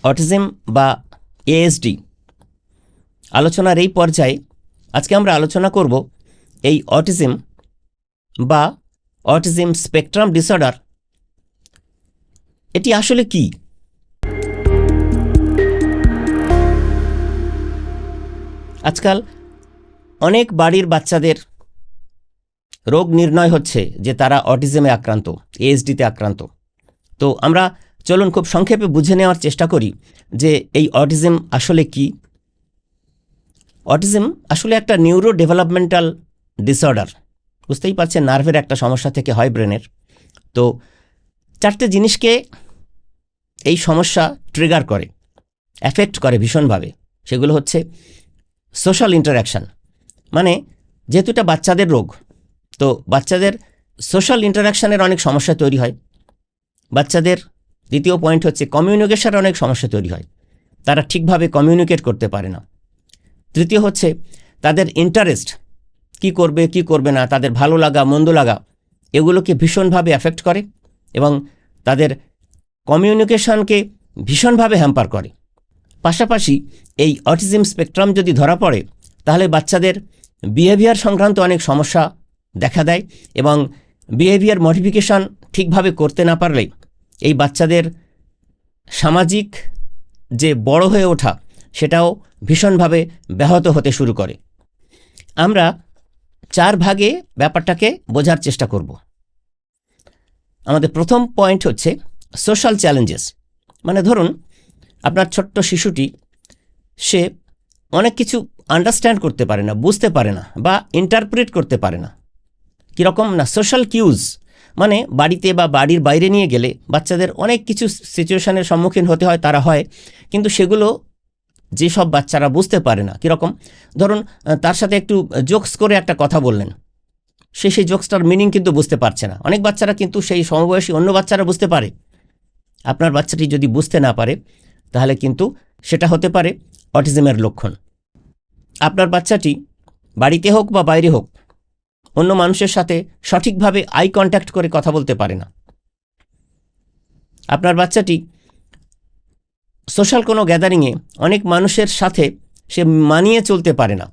Autism বা ASD আলোচনার এই পর্যায়ে আজকে আমরা আলোচনা করব এই অটিজম বা অটিজম স্পেকট্রাম ডিসঅর্ডার এটি আসলে কি। আজকাল অনেক বাড়ির বাচ্চাদের রোগ নির্ণয় হচ্ছে যে তারা অটিজমে আক্রান্ত, এএসডিতে আক্রান্ত। তো আমরা চলুন খুব সংক্ষেপে বুঝে নেওয়ার চেষ্টা করি যে এই অটিজম আসলে কি। অটিজম আসলে একটা নিউরো ডেভেলপমেন্টাল ডিসঅর্ডার, বুঝতেই পারছেন, নার্ভের একটা সমস্যা থেকে হয় ব্রেনের। তো চারটে জিনিসকে এই সমস্যা ট্রিগার করে, অ্যাফেক্ট করে ভীষণভাবে। সেগুলো হচ্ছে সোশ্যাল ইন্টারাকশান, মানে যেহেতু এটা বাচ্চাদের রোগ, তো বাচ্চাদের সোশ্যাল ইন্টারাকশানের অনেক সমস্যা তৈরি হয়। বাচ্চাদের দ্বিতীয় পয়েন্ট হচ্ছে কমিউনিকেশনের অনেক সমস্যা তৈরি হয়, তারা ঠিকভাবে কমিউনিকেট করতে পারে না। তৃতীয় হচ্ছে তাদের ইন্টারেস্ট, কি করবে কি করবে না, তাদের ভালো লাগা মন্দ লাগা, এগুলোকে ভীষণভাবে অ্যাফেক্ট করে এবং তাদের কমিউনিকেশনকে ভীষণভাবে হ্যাম্পার করে। পাশাপাশি এই অটিজম স্পেকট্রাম যদি ধরা পড়ে তাহলে বাচ্চাদের বিহেভিয়ার সংক্রান্ত অনেক সমস্যা দেখা দেয় এবং বিহেভিয়ার মডিফিকেশন ঠিকভাবে করতে না পারলে এই বাচ্চাদের সামাজিক যে বড় হয়ে ওঠা সেটাও ভীষণভাবে ব্যাহত হতে শুরু করে। আমরা চার ভাগে ব্যাপারটাকে বোঝার চেষ্টা করব। আমাদের প্রথম পয়েন্ট হচ্ছে সোশ্যাল চ্যালেঞ্জেস। মানে ধরুন আপনার ছোট্ট শিশুটি সে অনেক কিছু আন্ডারস্ট্যান্ড করতে পারে না, বুঝতে পারে না বা ইন্টারপ্রেট করতে পারে না। কীরকম না, সোশ্যাল কিউজ, মানে বাড়িতে বা বাড়ির বাইরে নিয়ে গেলে বাচ্চাদের অনেক কিছু সিচুয়েশনের সম্মুখীন হতে হয়, তারা হয়, কিন্তু সেগুলো যেসব বাচ্চারা বুঝতে পারে না। কীরকম, ধরুন তার সাথে একটু জোকস করে একটা কথা বললেন, সেই জোকসটার মিনিং কিন্তু বুঝতে পারছে না। অনেক বাচ্চারা কিন্তু সেই সমবয়সী অন্য বাচ্চারা বুঝতে পারে। আপনার বাচ্চাটি যদি বুঝতে না পারে তাহলে কিন্তু সেটা হতে পারে অটিজমের লক্ষণ। আপনার বাচ্চাটি বাড়িতে হোক বা বাইরে হোক অন্য মানুষের সাথে সঠিকভাবে আই কন্ট্যাক্ট করে কথা বলতে পারে না। আপনার বাচ্চাটি সোশ্যাল কোনো গ্যাদারিংয়ে অনেক মানুষের সাথে সে মানিয়ে চলতে পারে না।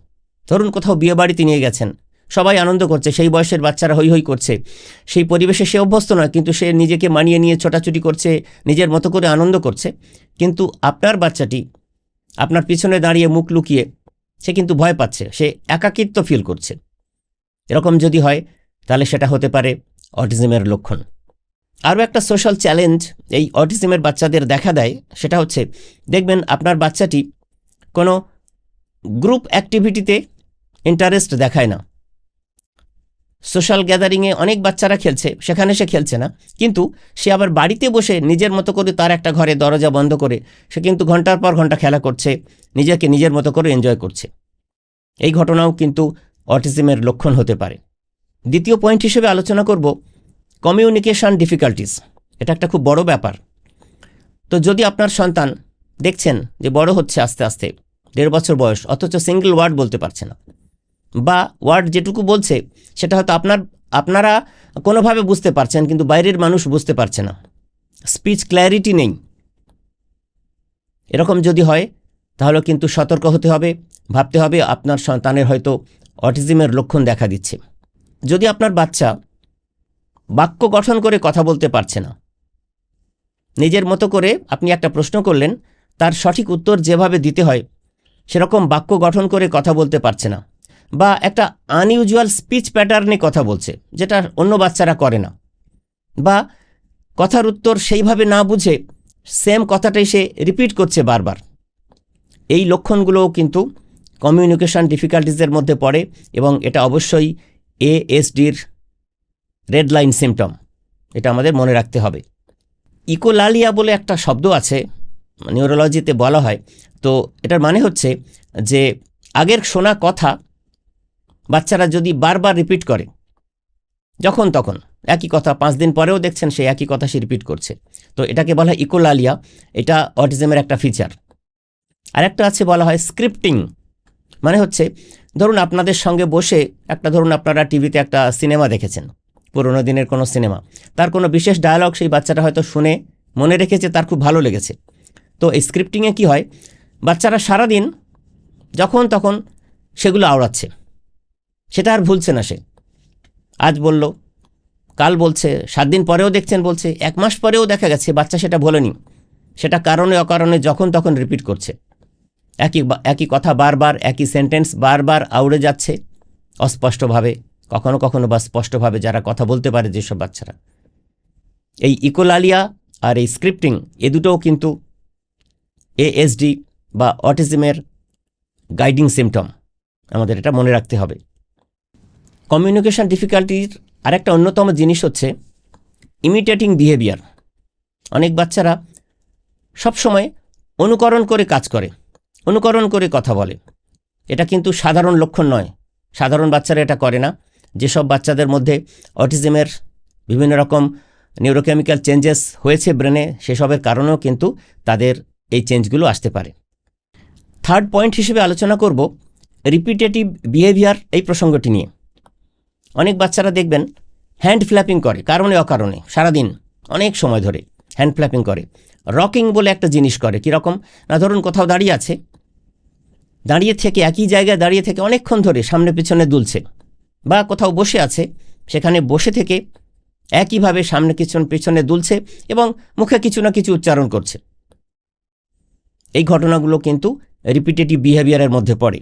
ধরুন কোথাও বিয়ে বাড়িতে নিয়ে গেছেন, সবাই আনন্দ করছে, সেই বয়সের বাচ্চারা হৈ হৈ করছে, সেই পরিবেশে সে অভ্যস্ত নয়, কিন্তু সে নিজেকে মানিয়ে নিয়ে ছোটাছুটি করছে, নিজের মতো করে আনন্দ করছে। কিন্তু আপনার বাচ্চাটি আপনার পিছনে দাঁড়িয়ে মুখ লুকিয়ে সে কিন্তু ভয় পাচ্ছে, সে একাকিত্ব ফিল করছে। এরকম যদি হয় তাহলে সেটা হতে পারে অটিজমের লক্ষণ। আরও একটা সোশ্যাল চ্যালেঞ্জ এই অটিজমের বাচ্চাদের দেখা দেয়, সেটা হচ্ছে দেখবেন আপনার বাচ্চাটি কোনো গ্রুপ অ্যাক্টিভিটিতে ইন্টারেস্ট দেখায় না। সোশ্যাল গ্যাদারিংয়ে অনেক বাচ্চারা খেলছে, সেখানে সে খেলছে না, কিন্তু সে আবার বাড়িতে বসে নিজের মতো করে তার একটা ঘরে দরজা বন্ধ করে সে কিন্তু ঘন্টার পর ঘন্টা খেলা করছে, নিজেকে নিজের মতো করে এনজয় করছে। এই ঘটনাও কিন্তু অটিজমের লক্ষণ হতে পারে। দ্বিতীয় পয়েন্ট হিসেবে আলোচনা করব কমিউনিকেশন ডিফিকাল্টিস। এটা একটা খুব বড় ব্যাপার। তো যদি আপনার সন্তান দেখছেন যে বড় হচ্ছে আস্তে আস্তে, 1.5 বছর বয়স, অথচ সিঙ্গল ওয়ার্ড বলতে পারছে না, বা ওয়ার্ড যেটুকু বলছে সেটা হয়তো আপনারা কোনোভাবে বুঝতে পারছেন কিন্তু বাইরের মানুষ বুঝতে পারছে না, স্পিচ ক্ল্যারিটি নেই, এরকম যদি হয় তাহলে কিন্তু সতর্ক হতে হবে, ভাবতে হবে আপনার সন্তানের হয়তো অটিজমের লক্ষণ দেখা দিচ্ছে। যদি আপনার বাচ্চা বাক্য গঠন করে কথা বলতে পারছে না, নিজের মতো করে আপনি একটা প্রশ্ন করলেন, তার সঠিক উত্তর যেভাবে দিতে হয় সেরকম বাক্য গঠন করে কথা বলতে পারছে না, বা একটা আনইউজুয়াল স্পিচ প্যাটার্নে কথা বলছে যেটা অন্য বাচ্চারা করে না, বা কথার উত্তর সেইভাবে না বুঝে সেম কথাটাই সে রিপিট করছে বারবার, এই লক্ষণগুলোও কিন্তু কমিউনিকেশন ডিফিকাল্টিসের মধ্যে পড়ে এবং এটা অবশ্যই এএসডির রেড লাইন সিমটম। এটা আমাদের মনে রাখতে হবে। ইকোলালিয়া বলে একটা শব্দ আছে, নিউরোলজিতে বলা হয়। তো এটার মানে হচ্ছে যে আগের শোনা কথা বাচ্চারা যদি বারবার রিপিট করে, যখন তখন একই কথা 5 দিন পরেও দেখছেন সে একই কথা সে রিপিট করছে, তো এটাকে বলা হয় ইকোলালিয়া। এটা অটিজমের একটা ফিচার। আরেকটা আছে বলা হয় স্ক্রিপ্টিং, মানে হচ্ছে ধরুন আপনাদের সঙ্গে বসে একটা, ধরুন আপনারা টিভিতে একটা সিনেমা দেখেছেন, পুরোনো দিনের কোনো সিনেমা, তার কোনো বিশেষ ডায়ালগ সেই বাচ্চাটা হয়তো শুনে মনে রেখেছে, তার খুব ভালো লেগেছে, তো এই স্ক্রিপ্টিংয়ে কী হয়, বাচ্চারা সারাদিন যখন তখন সেগুলো আওড়াচ্ছে, সেটা আর ভুলছে না। সে আজ বলল, কাল বলছে, 7 দিন পরেও দেখছেন বলছে, 1 মাস পরেও দেখা গেছে বাচ্চা সেটা বলেনি, সেটা কারণে অকারণে যখন তখন রিপিট করছে। একই কথা বারবার, একই সেন্টেন্স বারবার আউড়ে যাচ্ছে অস্পষ্টভাবে, কখনো কখনো বা স্পষ্টভাবে, যারা কথা বলতে পারে যেসব বাচ্চারা। এই ইকোলালিয়া আর এই স্ক্রিপ্টিং, এ দুটোও কিন্তু এএসডি বা অটিজমের গাইডিং সিমটম, আমাদের এটা মনে রাখতে হবে। কমিউনিকেশন ডিফিকাল্টির আরেকটা অন্যতম জিনিস হচ্ছে ইমিটেটিং বিহেভিয়ার। অনেক বাচ্চারা সবসময় অনুকরণ করে কাজ করে, অনুকরণ করে কথা বলে। এটা কিন্তু সাধারণ লক্ষণ নয়, সাধারণ বাচ্চারা এটা করে না। যেসব বাচ্চাদের মধ্যে অটিজমের বিভিন্ন রকম নিউরোকেমিক্যাল চেঞ্জেস হয়েছে ব্রেনে, সেসবের কারণেও কিন্তু তাদের এই চেঞ্জগুলো আসতে পারে। থার্ড পয়েন্ট হিসেবে আলোচনা করব রিপিটেটিভ বিহেভিয়ার, এই প্রসঙ্গটি নিয়ে। অনেক বাচ্চারা দেখবেন হ্যান্ড ফ্ল্যাপিং করে কারণে অকারণে, সারাদিন অনেক সময় ধরে হ্যান্ড ফ্ল্যাপিং করে। রকিং বলে একটা জিনিস করে, কীরকম না, ধরুন কোথাও দাঁড়িয়ে আছে, দাঁড়িয়ে থেকে একই জায়গায় দাঁড়িয়ে থেকে অনেকক্ষণ ধরে সামনে পিছনে দুলছে, বা কোথাও বসে আছে, সেখানে বসে থেকে একইভাবে সামনে পিছনে দুলছে এবং মুখে কিছু না কিছু উচ্চারণ করছে। এই ঘটনাগুলো কিন্তু রিপিটেটিভ বিহেভিয়ারের মধ্যে পড়ে।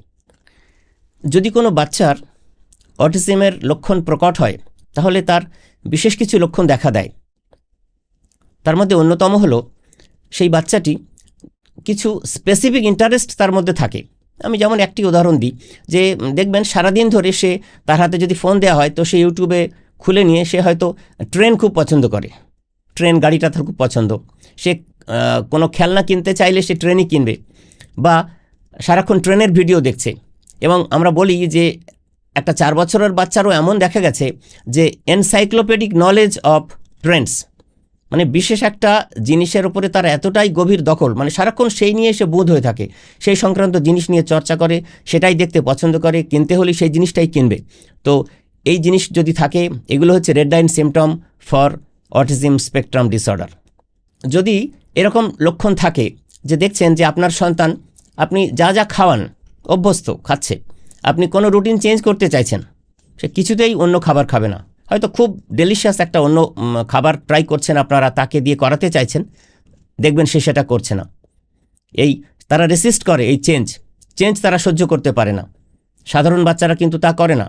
যদি কোনো বাচ্চার অটিজমের লক্ষণ প্রকট হয়, তাহলে তার বিশেষ কিছু লক্ষণ দেখা দেয়। তার মধ্যে অন্যতম হলো সেই বাচ্চাটি কিছু স্পেসিফিক ইন্টারেস্ট তার মধ্যে থাকে। আমি যেমন একটি উদাহরণ দিই, যে দেখবেন সারাদিন ধরে সে, তার হাতে যদি ফোন দেওয়া হয় তো সে ইউটিউবে খুলে নিয়ে সে হয়তো ট্রেন খুব পছন্দ করে, ট্রেন গাড়িটা তার খুব পছন্দ। সে কোনো খেলনা কিনতে চাইলে সে ট্রেনই কিনবে, বা সারাক্ষণ ট্রেনের ভিডিও দেখছে। এবং আমরা বলি যে একটা 4 বছরের বাচ্চারও এমন দেখা গেছে যে এনসাইক্লোপিডিক নলেজ অফ ট্রেন্ডস, মানে বিশেষ একটা জিনিসের উপরে তার এতটাই গভীর দখল, মানে সারাক্ষণ সেই নিয়ে সে বোধ হয়ে থাকে, সেই সংক্রান্ত জিনিস নিয়ে চর্চা করে, সেটাই দেখতে পছন্দ করে, কিনতে হলে সেই জিনিসটাই কিনবে। তো এই জিনিস যদি থাকে, এগুলো হচ্ছে red line symptom for autism spectrum disorder. যদি এরকম লক্ষণ থাকে যে দেখছেন যে আপনার সন্তান, আপনি যা যা খাওয়ান অভ্যস্ত খাচ্ছে, আপনি কোনো রুটিন চেঞ্জ করতে চাইছেন, সে কিছুতেই অন্য খাবার খাবে না, হয়তো খুব ডেলিশিয়াস একটা অন্য খাবার ট্রাই করছেন আপনারা, তাকে দিয়ে করাতে চাইছেন, দেখবেন সে সেটা করছে না। তারা রেসিস্ট করে, এই চেঞ্জ তারা সহ্য করতে পারে না। সাধারণ বাচ্চারা কিন্তু তা করে না।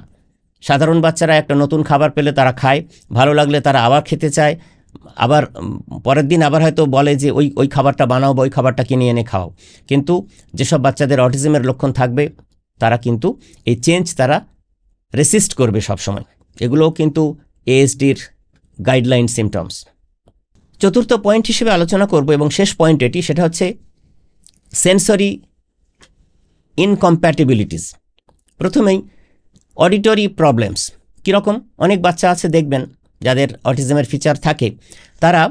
সাধারণ বাচ্চারা একটা নতুন খাবার পেলে তারা খায়, ভালো লাগলে তারা আবার খেতে চায়, আবার পরের দিন আবার হয়তো বলে যে ওই খাবারটা বানাও বা ওই খাবারটা কিনে এনে খাও। কিন্তু যেসব বাচ্চাদের অটিজমের লক্ষণ থাকবে, তারা কিন্তু এই চেঞ্জ তারা রেসিস্ট করবে সবসময়। এগুলোও কিন্তু এএসডির গাইডলাইন সিমটমস। চতুর্থ পয়েন্ট হিসেবে আলোচনা করব এবং শেষ পয়েন্ট এটি, সেটা হচ্ছে সেন্সরি ইনকম্প্যাটিবিলিটিস। প্রথমেই অডিটরি প্রবলেমস। কীরকম, অনেক বাচ্চা আছে দেখবেন যাদের অটিজমের ফিচার থাকে, তারা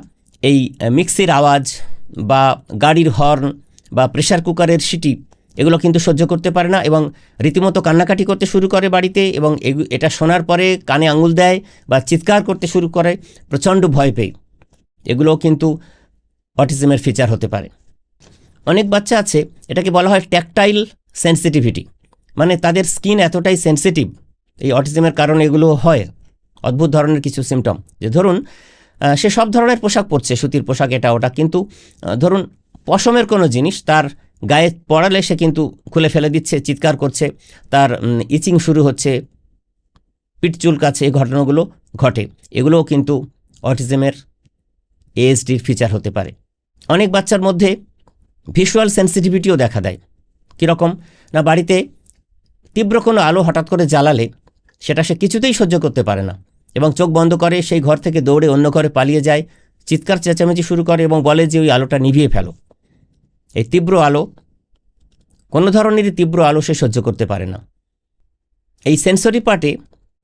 এই মিক্সির আওয়াজ বা গাড়ির হর্ন বা প্রেসার কুকারের সিটি, এগুলো কিন্তু সহ্য করতে পারে না এবং রীতিমতো কান্নাকাটি করতে শুরু করে বাড়িতে, এবং এটা শোনার পরে কানে আঙুল দেয় বা চিৎকার করতে শুরু করে প্রচণ্ড ভয় পেয়ে। এগুলোও কিন্তু অটিজমের ফিচার হতে পারে। অনেক বাচ্চা আছে, এটাকে বলা হয় ট্যাকটাইল সেন্সিটিভিটি, মানে তাদের স্কিন এতটাই সেন্সিটিভ, এই অটিজমের কারণে এগুলো হয়। অদ্ভুত ধরনের কিছু সিমটম, যে ধরুন সে সব ধরনের পোশাক পরছে, সুতির পোশাক এটা ওটা, কিন্তু ধরুন পশমের কোনো জিনিস তার গায়ে পড়ালে সে কিন্তু খুলে ফেলে দিচ্ছে, চিৎকার করছে, তার ইচিং শুরু হচ্ছে, পিঠ চুলকাচ্ছে, এই ঘটনাগুলো ঘটে। এগুলোও কিন্তু অটিজমের এএসডির ফিচার হতে পারে। অনেক বাচ্চার মধ্যে ভিজুয়াল সেন্সিটিভিটিও দেখা দেয়। কীরকম না, বাড়িতে তীব্র কোনো আলো হঠাৎ করে জ্বালালে সেটা সে কিছুতেই সহ্য করতে পারে না এবং চোখ বন্ধ করে সেই ঘর থেকে দৌড়ে অন্য ঘরে পালিয়ে যায়, চিৎকার চেঁচামেচি শুরু করে এবং বলে যে ওই আলোটা নিভিয়ে ফেলো। এই তীব্র আলো, কোনো ধরনেরই তীব্র আলো সে সহ্য করতে পারে না। এই সেন্সরি পার্টে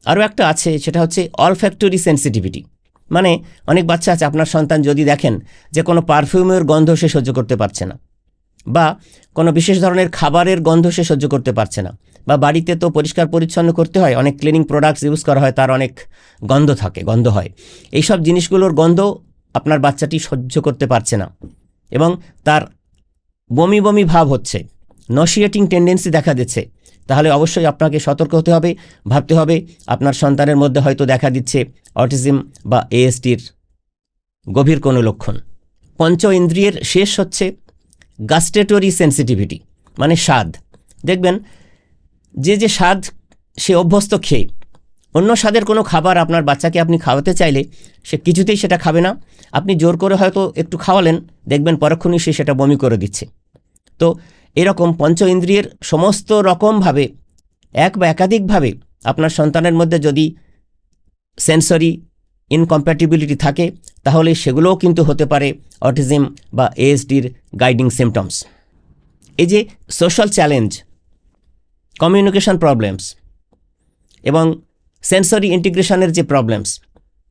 আরও একটা আছে, সেটা হচ্ছে অলফ্যাক্টরি সেন্সিটিভিটি। মানে অনেক বাচ্চা আছে, আপনার সন্তান যদি দেখেন যে কোনো পারফিউমের গন্ধ সে সহ্য করতে পারছে না, বা কোনো বিশেষ ধরনের খাবারের গন্ধ সে সহ্য করতে পারছে না, বা বাড়িতে তো পরিষ্কার পরিচ্ছন্ন করতে হয়, অনেক ক্লিনিং প্রোডাক্টস ইউজ করা হয়, তার অনেক গন্ধ হয়, এইসব জিনিসগুলোর গন্ধ আপনার বাচ্চাটি সহ্য করতে পারছে না এবং তার বমি বমি ভাব হচ্ছে, নশিয়েটিং টেন্ডেন্সি দেখা দিচ্ছে, তাহলে অবশ্যই আপনাকে সতর্ক হতে হবে, ভাবতে হবে আপনার সন্তানের মধ্যে হয়তো দেখা দিচ্ছে অটিজম বা ASDর গভীর কোনো লক্ষণ। পঞ্চ ইন্দ্রিয়ের শেষ হচ্ছে গাস্টেটরি সেন্সিটিভিটি, মানে স্বাদ। দেখবেন যে স্বাদ সে অভ্যস্ত খেয়ে, অন্য স্বাদের কোনো খাবার আপনার বাচ্চাকে আপনি খাওয়াতে চাইলে সে কিছুতেই সেটা খাবে না। আপনি জোর করে হয়তো একটু খাওয়ালেন, দেখবেন পরক্ষণই সে সেটা বমি করে দিচ্ছে। তো এরকম পঞ্চ ইন্দ্রিয়ের সমস্ত রকমভাবে এক বা একাধিকভাবে আপনার সন্তানের মধ্যে যদি সেন্সরি ইনকম্প্যাটিবিলিটি থাকে, তাহলে সেগুলোও কিন্তু হতে পারে অটিজম বা ASDর গাইডিং সিমটমস। এই যে সোশ্যাল চ্যালেঞ্জ, কমিউনিকেশন প্রবলেমস এবং সেন্সরি ইন্টিগ্রেশনের যে প্রবলেমস,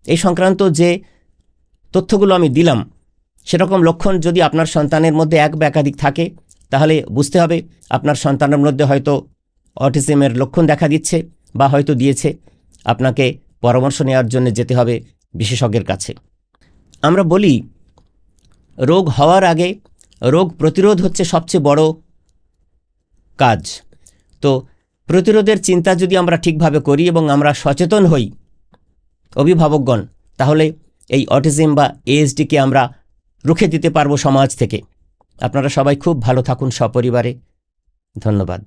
এই সংক্রান্ত যে তথ্যগুলো আমি দিলাম, সেরকম লক্ষণ যদি আপনার সন্তানের মধ্যে এক বা একাধিক থাকে, তাহলে বুঝতে হবে আপনার সন্তানের মধ্যে হয়তো অটিজমের লক্ষণ দেখা দিচ্ছে বা হয়তো দিয়েছে। আপনাকে পরামর্শ নেওয়ার জন্য যেতে হবে বিশেষজ্ঞের কাছে। আমরা বলি রোগ হওয়ার আগে রোগ প্রতিরোধ হচ্ছে সবচেয়ে বড় কাজ। তো প্রতিরোধের চিন্তা যদি আমরা ঠিকভাবে করি এবং আমরা সচেতন হই অভিভাবকগণ, তাহলে এই অটিজম বা ASDকে আমরা রুখে দিতে পারবো সমাজ থেকে। আপনারা সবাই খুব ভালো থাকুন সপরিবারে। ধন্যবাদ।